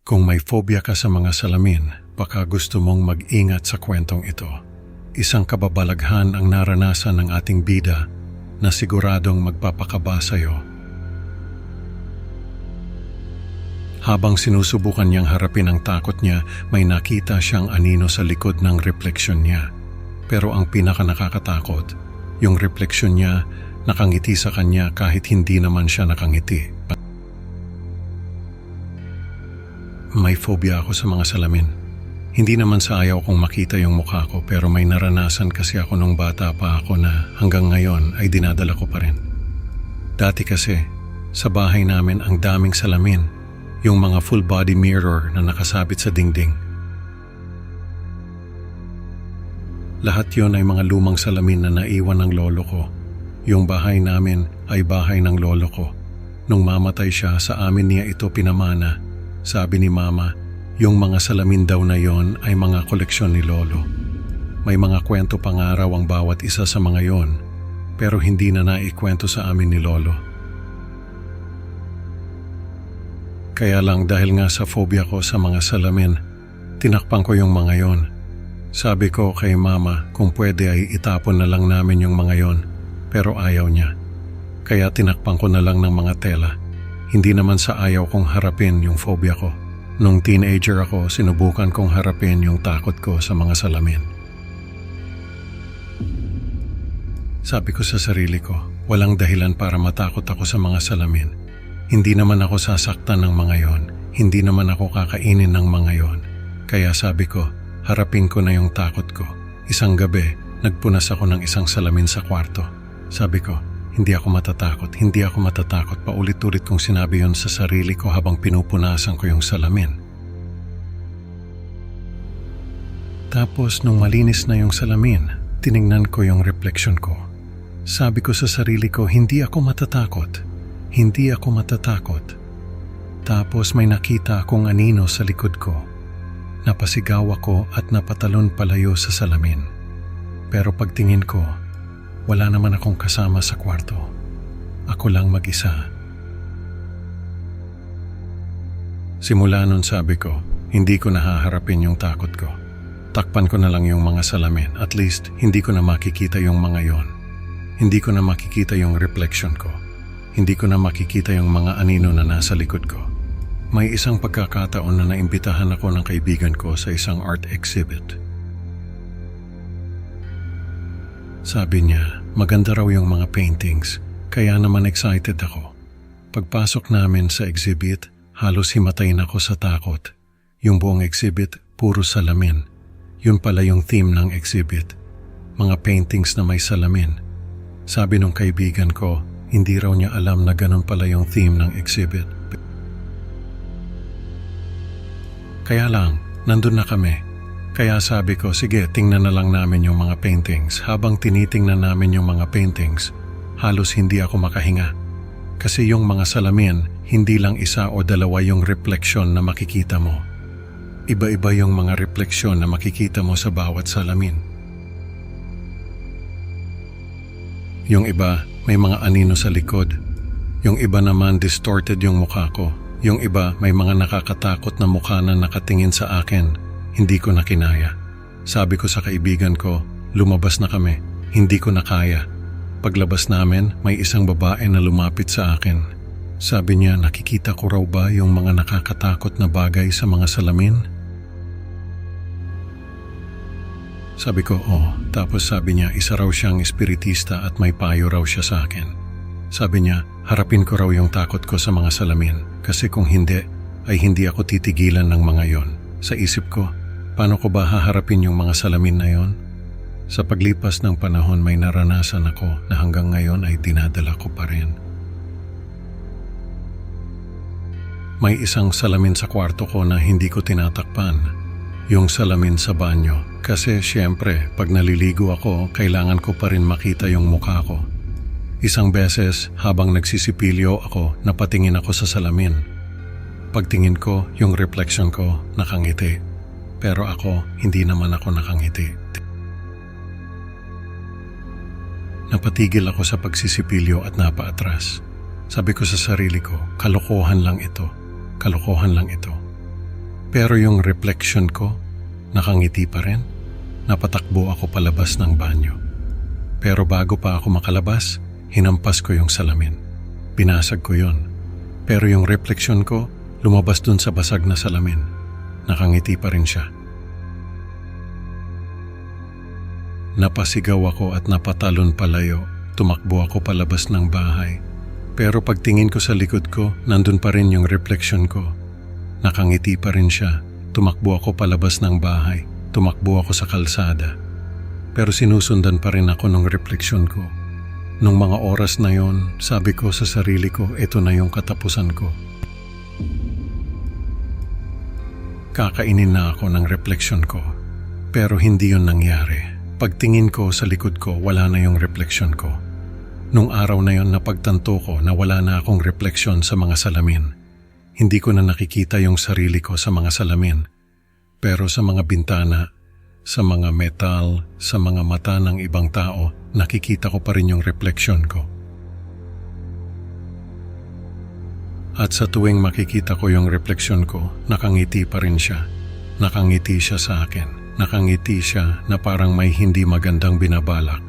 Kung may phobia ka sa mga salamin, baka gusto mong mag-ingat sa kwentong ito. Isang kababalaghan ang naranasan ng ating bida na siguradong magpapakaba sa'yo. Habang sinusubukan niyang harapin ang takot niya, may nakita siyang anino sa likod ng refleksyon niya. Pero ang pinakanakakatakot, yung refleksyon niya nakangiti sa kanya kahit hindi naman siya nakangiti. May phobia ako sa mga salamin. Hindi naman sa ayaw kong makita yung mukha ko, pero may naranasan kasi ako nung bata pa ako na hanggang ngayon ay dinadala ko pa rin. Dati kasi, sa bahay namin ang daming salamin, yung mga full body mirror na nakasabit sa dingding. Lahat yon ay mga lumang salamin na naiwan ng lolo ko. Yung bahay namin ay bahay ng lolo ko. Nung mamatay siya, sa amin niya ito pinamana. Sabi ni Mama, yung mga salamin daw na yon ay mga koleksyon ni Lolo. May mga kwento pangaraw ang bawat isa sa mga yon, pero hindi na naikwento sa amin ni Lolo. Kaya lang dahil nga sa phobia ko sa mga salamin, tinakpan ko yung mga yon. Sabi ko kay Mama kung pwede ay itapon na lang namin yung mga yon, pero ayaw niya. Kaya tinakpan ko na lang ng mga tela. Hindi naman sa ayaw kong harapin yung phobia ko. Nung teenager ako, sinubukan kong harapin yung takot ko sa mga salamin. Sabi ko sa sarili ko, walang dahilan para matakot ako sa mga salamin. Hindi naman ako sasaktan ng mga yon. Hindi naman ako kakainin ng mga yon. Kaya sabi ko, harapin ko na yung takot ko. Isang gabi, nagpunas ako ng isang salamin sa kwarto. Sabi ko, hindi ako matatakot. Paulit-ulit kong sinabi yon sa sarili ko habang pinupunasan ko yung salamin. Tapos nung malinis na yung salamin, tiningnan ko yung refleksyon ko. Sabi ko sa sarili ko, hindi ako matatakot. Tapos may nakita akong anino sa likod ko. Napasigaw ako at napatalon palayo sa salamin. Pero pagtingin ko, wala naman akong kasama sa kwarto. Ako lang mag-isa. Simula nun sabi ko, hindi ko nahaharapin yung takot ko. Takpan ko na lang yung mga salamin. At least, hindi ko na makikita yung mga yon. Hindi ko na makikita yung reflection ko. Hindi ko na makikita yung mga anino na nasa likod ko. May isang pagkakataon na naimbitahan ako ng kaibigan ko sa isang art exhibit. Sabi niya, maganda raw yung mga paintings, kaya naman excited ako. Pagpasok namin sa exhibit, halos himatayin ako sa takot. Yung buong exhibit, puro salamin. Yun pala yung theme ng exhibit. Mga paintings na may salamin. Sabi nung kaibigan ko, hindi raw niya alam na ganun pala yung theme ng exhibit. Kaya lang, nandun na kami. Kaya sabi ko, sige, tingnan na lang namin yung mga paintings. Habang tinitingnan namin yung mga paintings, halos hindi ako makahinga. Kasi yung mga salamin, hindi lang isa o dalawa yung refleksyon na makikita mo. Iba-iba yung mga refleksyon na makikita mo sa bawat salamin. Yung iba, may mga anino sa likod. Yung iba naman, distorted yung mukha ko. Yung iba, may mga nakakatakot na mukha na nakatingin sa akin. Hindi ko na kinaya. Sabi ko sa kaibigan ko, lumabas na kami. Hindi ko na kaya. Paglabas namin, may isang babae na lumapit sa akin. Sabi niya, nakikita ko raw ba yung mga nakakatakot na bagay sa mga salamin? Sabi ko, oo. Tapos sabi niya, isa raw siyang espiritista at may payo raw siya sa akin. Sabi niya, harapin ko raw yung takot ko sa mga salamin. Kasi kung hindi, ay hindi ako titigilan ng mga yon. Sa isip ko, paano ko ba haharapin yung mga salamin na yon? Sa paglipas ng panahon may naranasan ako na hanggang ngayon ay dinadala ko pa rin. May isang salamin sa kwarto ko na hindi ko tinatakpan. Yung salamin sa banyo. Kasi syempre, pag naliligo ako, kailangan ko pa rin makita yung mukha ko. Isang beses, habang nagsisipilyo ako, napatingin ako sa salamin. Pagtingin ko, yung reflection ko, nakangiti. Pero ako, hindi naman ako nakangiti. Napatigil ako sa pagsisipilyo at napaatras. Sabi ko sa sarili ko, kalokohan lang ito. Kalokohan lang ito. Pero yung reflection ko, nakangiti pa rin. Napatakbo ako palabas ng banyo. Pero bago pa ako makalabas, hinampas ko yung salamin. Binasag ko yun. Pero yung refleksyon ko, lumabas dun sa basag na salamin. Nakangiti pa rin siya. Napasigaw ako at napatalon palayo. Tumakbo ako palabas ng bahay. Pero pagtingin ko sa likod ko, nandun pa rin yung refleksyon ko. Nakangiti pa rin siya. Tumakbo ako palabas ng bahay. Tumakbo ako sa kalsada. Pero sinusundan pa rin ako ng refleksyon ko. Nung mga oras na yon, sabi ko sa sarili ko, ito na yung katapusan ko. Kakainin na ako ng refleksyon ko. Pero hindi yun nangyari. Pagtingin ko sa likod ko, wala na yung refleksyon ko. Nung araw na yon napagtanto ko na wala na akong refleksyon sa mga salamin. Hindi ko na nakikita yung sarili ko sa mga salamin. Pero sa mga bintana, sa mga metal, sa mga mata ng ibang tao, nakikita ko pa rin yung refleksyon ko. At sa tuwing makikita ko yung refleksyon ko, nakangiti pa rin siya. Nakangiti siya sa akin. Nakangiti siya na parang may hindi magandang binabalak.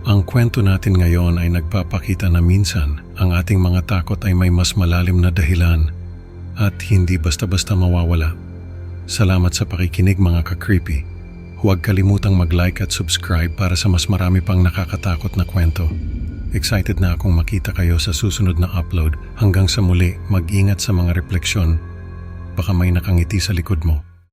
Ang kwento natin ngayon ay nagpapakita na minsan ang ating mga takot ay may mas malalim na dahilan at hindi basta-basta mawawala. Salamat sa pakikinig mga ka-creepy. Huwag kalimutang mag-like at subscribe para sa mas marami pang nakakatakot na kwento. Excited na akong makita kayo sa susunod na upload. Hanggang sa muli, mag-ingat sa mga refleksyon. Baka may nakangiti sa likod mo.